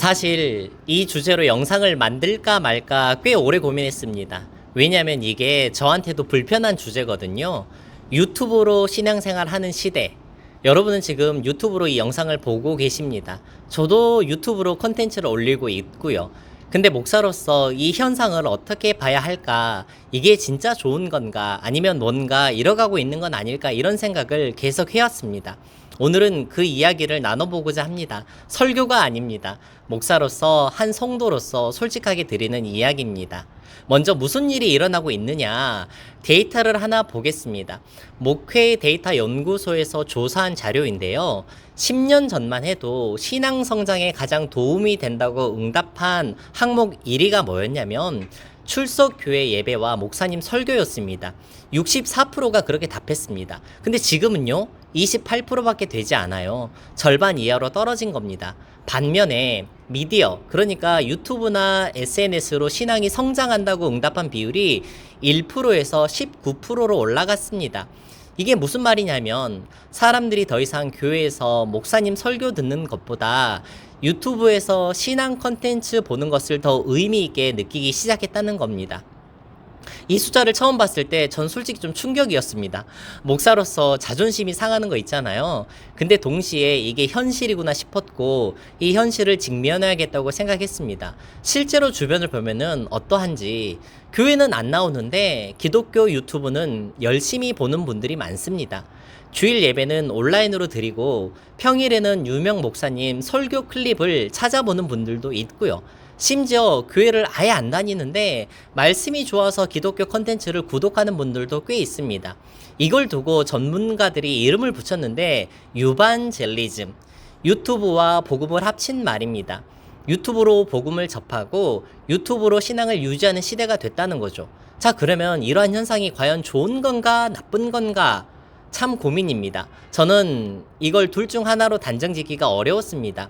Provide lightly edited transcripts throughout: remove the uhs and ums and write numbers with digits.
사실 이 주제로 영상을 만들까 말까 꽤 오래 고민했습니다. 왜냐하면 이게 저한테도 불편한 주제거든요. 유튜브로 신앙생활 하는 시대. 여러분은 지금 유튜브로 이 영상을 보고 계십니다. 저도 유튜브로 콘텐츠를 올리고 있고요. 근데 목사로서 이 현상을 어떻게 봐야 할까? 이게 진짜 좋은 건가? 아니면 뭔가 잃어가고 있는 건 아닐까? 이런 생각을 계속 해왔습니다. 오늘은 그 이야기를 나눠보고자 합니다. 설교가 아닙니다. 목사로서 한 성도로서 솔직하게 드리는 이야기입니다. 먼저 무슨 일이 일어나고 있느냐? 데이터를 하나 보겠습니다. 목회 데이터 연구소에서 조사한 자료인데요. 10년 전만 해도 신앙 성장에 가장 도움이 된다고 응답한 항목 1위가 뭐였냐면 출석 교회 예배와 목사님 설교였습니다. 64%가 그렇게 답했습니다. 근데 지금은요, 28%밖에 되지 않아요. 절반 이하로 떨어진 겁니다. 반면에 미디어, 그러니까 유튜브나 SNS로 신앙이 성장한다고 응답한 비율이 1%에서 19%로 올라갔습니다. 이게 무슨 말이냐면 사람들이 더 이상 교회에서 목사님 설교 듣는 것보다 유튜브에서 신앙 컨텐츠 보는 것을 더 의미 있게 느끼기 시작했다는 겁니다. 이 숫자를 처음 봤을 때 전 솔직히 좀 충격이었습니다. 목사로서 자존심이 상하는 거 있잖아요. 근데 동시에 이게 현실이구나 싶었고 이 현실을 직면해야겠다고 생각했습니다. 실제로 주변을 보면은 어떠한지 교회는 안 나오는데 기독교 유튜브는 열심히 보는 분들이 많습니다. 주일 예배는 온라인으로 드리고 평일에는 유명 목사님 설교 클립을 찾아보는 분들도 있고요. 심지어 교회를 아예 안 다니는데 말씀이 좋아서 기독교 컨텐츠를 구독하는 분들도 꽤 있습니다. 이걸 두고 전문가들이 이름을 붙였는데 유반젤리즘, 유튜브와 복음을 합친 말입니다. 유튜브로 복음을 접하고 유튜브로 신앙을 유지하는 시대가 됐다는 거죠. 자, 그러면 이러한 현상이 과연 좋은 건가 나쁜 건가? 참 고민입니다. 저는 이걸 둘 중 하나로 단정짓기가 어려웠습니다.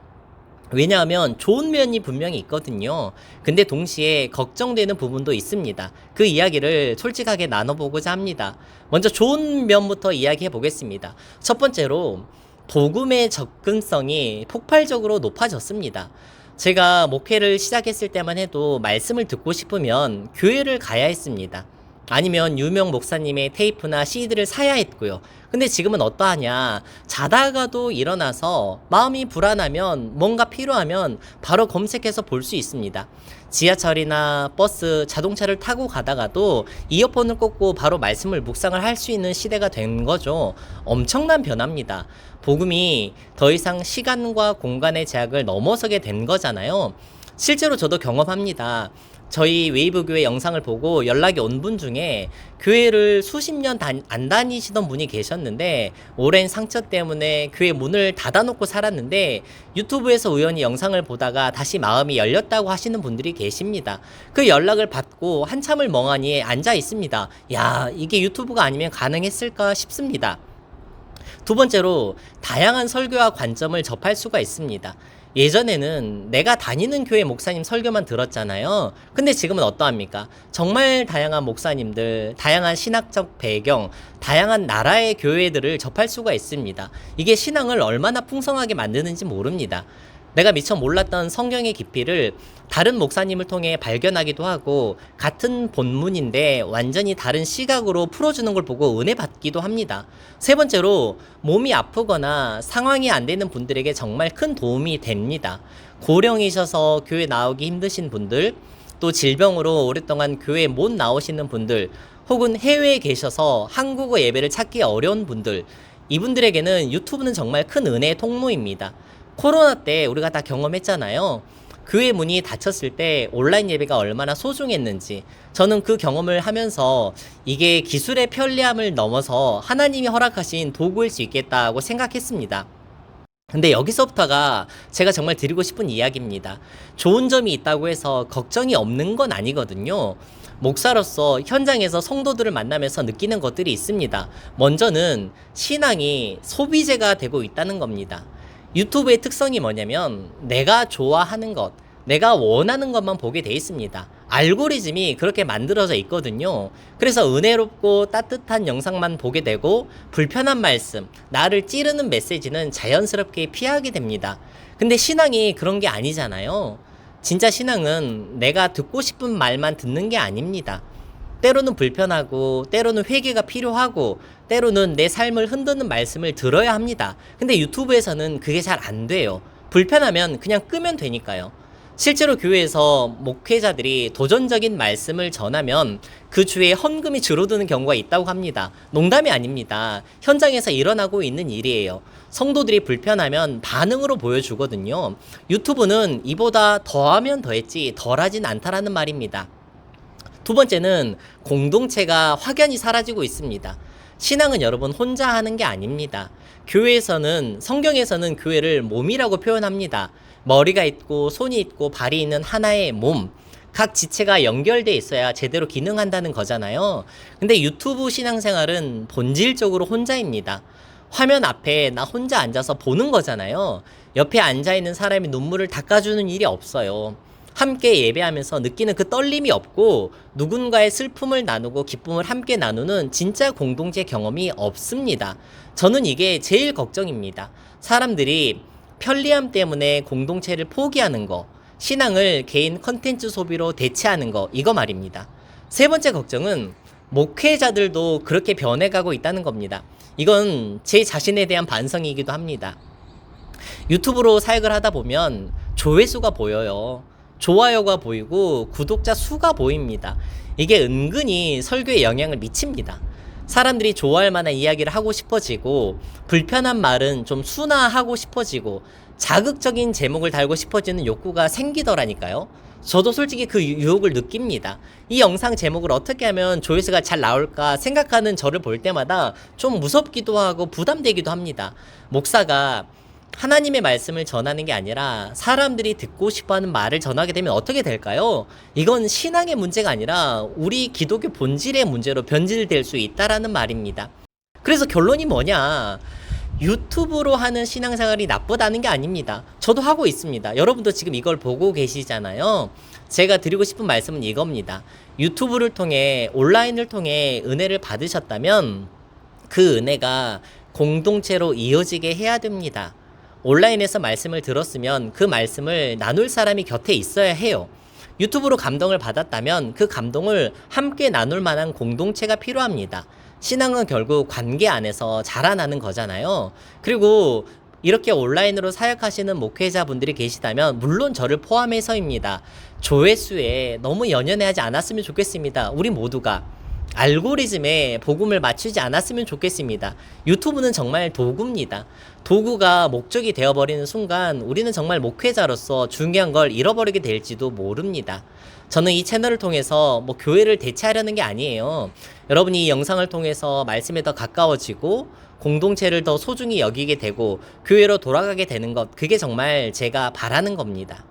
왜냐하면 좋은 면이 분명히 있거든요. 근데 동시에 걱정되는 부분도 있습니다. 그 이야기를 솔직하게 나눠보고자 합니다. 먼저 좋은 면부터 이야기해 보겠습니다. 첫 번째로 복음의 접근성이 폭발적으로 높아졌습니다. 제가 목회를 시작했을 때만 해도 말씀을 듣고 싶으면 교회를 가야 했습니다. 아니면 유명 목사님의 테이프나 CD를 사야 했고요. 근데 지금은 어떠하냐? 자다가도 일어나서 마음이 불안하면 뭔가 필요하면 바로 검색해서 볼 수 있습니다. 지하철이나 버스, 자동차를 타고 가다가도 이어폰을 꽂고 바로 말씀을 묵상을 할 수 있는 시대가 된 거죠. 엄청난 변화입니다. 복음이 더 이상 시간과 공간의 제약을 넘어서게 된 거잖아요. 실제로 저도 경험합니다. 저희 웨이브 교회 영상을 보고 연락이 온 분 중에 교회를 수십 년 안 다니시던 분이 계셨는데 오랜 상처 때문에 교회 문을 닫아놓고 살았는데 유튜브에서 우연히 영상을 보다가 다시 마음이 열렸다고 하시는 분들이 계십니다. 그 연락을 받고 한참을 멍하니 앉아 있습니다. 야, 이게 유튜브가 아니면 가능했을까 싶습니다. 두 번째로 다양한 설교와 관점을 접할 수가 있습니다. 예전에는 내가 다니는 교회 목사님 설교만 들었잖아요. 근데 지금은 어떠합니까? 정말 다양한 목사님들, 다양한 신학적 배경, 다양한 나라의 교회들을 접할 수가 있습니다. 이게 신앙을 얼마나 풍성하게 만드는지 모릅니다. 내가 미처 몰랐던 성경의 깊이를 다른 목사님을 통해 발견하기도 하고 같은 본문인데 완전히 다른 시각으로 풀어주는 걸 보고 은혜 받기도 합니다. 세 번째로 몸이 아프거나 상황이 안 되는 분들에게 정말 큰 도움이 됩니다. 고령이셔서 교회 나오기 힘드신 분들, 또 질병으로 오랫동안 교회에 못 나오시는 분들, 혹은 해외에 계셔서 한국어 예배를 찾기 어려운 분들, 이분들에게는 유튜브는 정말 큰 은혜의 통로입니다. 코로나 때 우리가 다 경험했잖아요. 교회 문이 닫혔을 때 온라인 예배가 얼마나 소중했는지 저는 그 경험을 하면서 이게 기술의 편리함을 넘어서 하나님이 허락하신 도구일 수 있겠다고 생각했습니다. 근데 여기서부터가 제가 정말 드리고 싶은 이야기입니다. 좋은 점이 있다고 해서 걱정이 없는 건 아니거든요. 목사로서 현장에서 성도들을 만나면서 느끼는 것들이 있습니다. 먼저는 신앙이 소비재가 되고 있다는 겁니다. 유튜브의 특성이 뭐냐면 내가 좋아하는 것, 내가 원하는 것만 보게 돼 있습니다. 알고리즘이 그렇게 만들어져 있거든요. 그래서 은혜롭고 따뜻한 영상만 보게 되고 불편한 말씀, 나를 찌르는 메시지는 자연스럽게 피하게 됩니다. 근데 신앙이 그런 게 아니잖아요. 진짜 신앙은 내가 듣고 싶은 말만 듣는 게 아닙니다. 때로는 불편하고, 때로는 회개가 필요하고, 때로는 내 삶을 흔드는 말씀을 들어야 합니다. 근데 유튜브에서는 그게 잘 안 돼요. 불편하면 그냥 끄면 되니까요. 실제로 교회에서 목회자들이 도전적인 말씀을 전하면 그 주에 헌금이 줄어드는 경우가 있다고 합니다. 농담이 아닙니다. 현장에서 일어나고 있는 일이에요. 성도들이 불편하면 반응으로 보여주거든요. 유튜브는 이보다 더하면 더했지 덜하진 않다라는 말입니다. 두 번째는 공동체가 확연히 사라지고 있습니다. 신앙은 여러분 혼자 하는 게 아닙니다. 교회에서는, 성경에서는 교회를 몸이라고 표현합니다. 머리가 있고 손이 있고 발이 있는 하나의 몸. 각 지체가 연결돼 있어야 제대로 기능한다는 거잖아요. 근데 유튜브 신앙생활은 본질적으로 혼자입니다. 화면 앞에 나 혼자 앉아서 보는 거잖아요. 옆에 앉아있는 사람이 눈물을 닦아주는 일이 없어요. 함께 예배하면서 느끼는 그 떨림이 없고 누군가의 슬픔을 나누고 기쁨을 함께 나누는 진짜 공동체 경험이 없습니다. 저는 이게 제일 걱정입니다. 사람들이 편리함 때문에 공동체를 포기하는 거, 신앙을 개인 컨텐츠 소비로 대체하는 거, 이거 말입니다. 세 번째 걱정은 목회자들도 그렇게 변해가고 있다는 겁니다. 이건 제 자신에 대한 반성이기도 합니다. 유튜브로 사역을 하다 보면 조회수가 보여요. 좋아요가 보이고 구독자 수가 보입니다. 이게 은근히 설교에 영향을 미칩니다. 사람들이 좋아할 만한 이야기를 하고 싶어지고 불편한 말은 좀 순화하고 싶어지고 자극적인 제목을 달고 싶어지는 욕구가 생기더라니까요. 저도 솔직히 그 유혹을 느낍니다. 이 영상 제목을 어떻게 하면 조회수가 잘 나올까 생각하는 저를 볼 때마다 좀 무섭기도 하고 부담되기도 합니다. 목사가 하나님의 말씀을 전하는 게 아니라 사람들이 듣고 싶어하는 말을 전하게 되면 어떻게 될까요? 이건 신앙의 문제가 아니라 우리 기독교 본질의 문제로 변질될 수 있다라는 말입니다. 그래서 결론이 뭐냐? 유튜브로 하는 신앙생활이 나쁘다는 게 아닙니다. 저도 하고 있습니다. 여러분도 지금 이걸 보고 계시잖아요. 제가 드리고 싶은 말씀은 이겁니다. 유튜브를 통해, 온라인을 통해 은혜를 받으셨다면 그 은혜가 공동체로 이어지게 해야 됩니다. 온라인에서 말씀을 들었으면 그 말씀을 나눌 사람이 곁에 있어야 해요. 유튜브로 감동을 받았다면 그 감동을 함께 나눌 만한 공동체가 필요합니다. 신앙은 결국 관계 안에서 자라나는 거잖아요. 그리고 이렇게 온라인으로 사역하시는 목회자분들이 계시다면 물론 저를 포함해서입니다. 조회수에 너무 연연해하지 않았으면 좋겠습니다. 우리 모두가 알고리즘에 복음을 맞추지 않았으면 좋겠습니다. 유튜브는 정말 도구입니다. 도구가 목적이 되어버리는 순간 우리는 정말 목회자로서 중요한 걸 잃어버리게 될지도 모릅니다. 저는 이 채널을 통해서 교회를 대체하려는 게 아니에요. 여러분이 이 영상을 통해서 말씀에 더 가까워지고 공동체를 더 소중히 여기게 되고 교회로 돌아가게 되는 것, 그게 정말 제가 바라는 겁니다.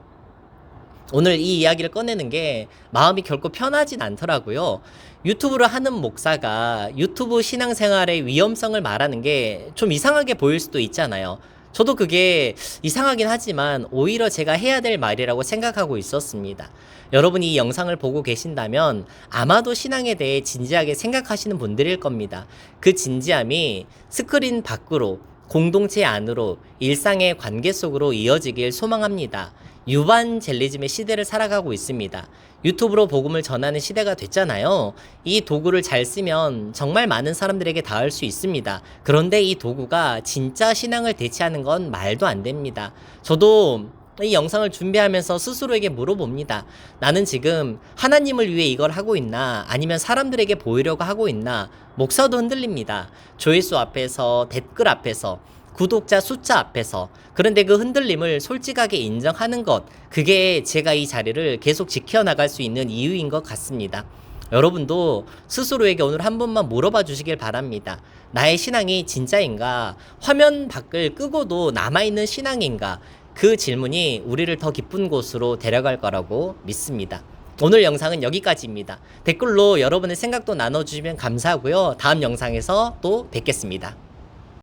오늘 이 이야기를 꺼내는 게 마음이 결코 편하진 않더라고요. 유튜브를 하는 목사가 유튜브 신앙생활의 위험성을 말하는 게 좀 이상하게 보일 수도 있잖아요. 저도 그게 이상하긴 하지만 오히려 제가 해야 될 말이라고 생각하고 있었습니다. 여러분이 이 영상을 보고 계신다면 아마도 신앙에 대해 진지하게 생각하시는 분들일 겁니다. 그 진지함이 스크린 밖으로, 공동체 안으로, 일상의 관계 속으로 이어지길 소망합니다. 유반젤리즘의 시대를 살아가고 있습니다. 유튜브로 복음을 전하는 시대가 됐잖아요. 이 도구를 잘 쓰면 정말 많은 사람들에게 닿을 수 있습니다. 그런데 이 도구가 진짜 신앙을 대체하는 건 말도 안 됩니다. 저도 이 영상을 준비하면서 스스로에게 물어봅니다. 나는 지금 하나님을 위해 이걸 하고 있나? 아니면 사람들에게 보이려고 하고 있나? 목사도 흔들립니다. 조회수 앞에서, 댓글 앞에서, 구독자 숫자 앞에서. 그런데 그 흔들림을 솔직하게 인정하는 것, 그게 제가 이 자리를 계속 지켜나갈 수 있는 이유인 것 같습니다. 여러분도 스스로에게 오늘 한 번만 물어봐 주시길 바랍니다. 나의 신앙이 진짜인가? 화면 밖을 끄고도 남아있는 신앙인가? 그 질문이 우리를 더 깊은 곳으로 데려갈 거라고 믿습니다. 오늘 영상은 여기까지입니다. 댓글로 여러분의 생각도 나눠주시면 감사하고요. 다음 영상에서 또 뵙겠습니다.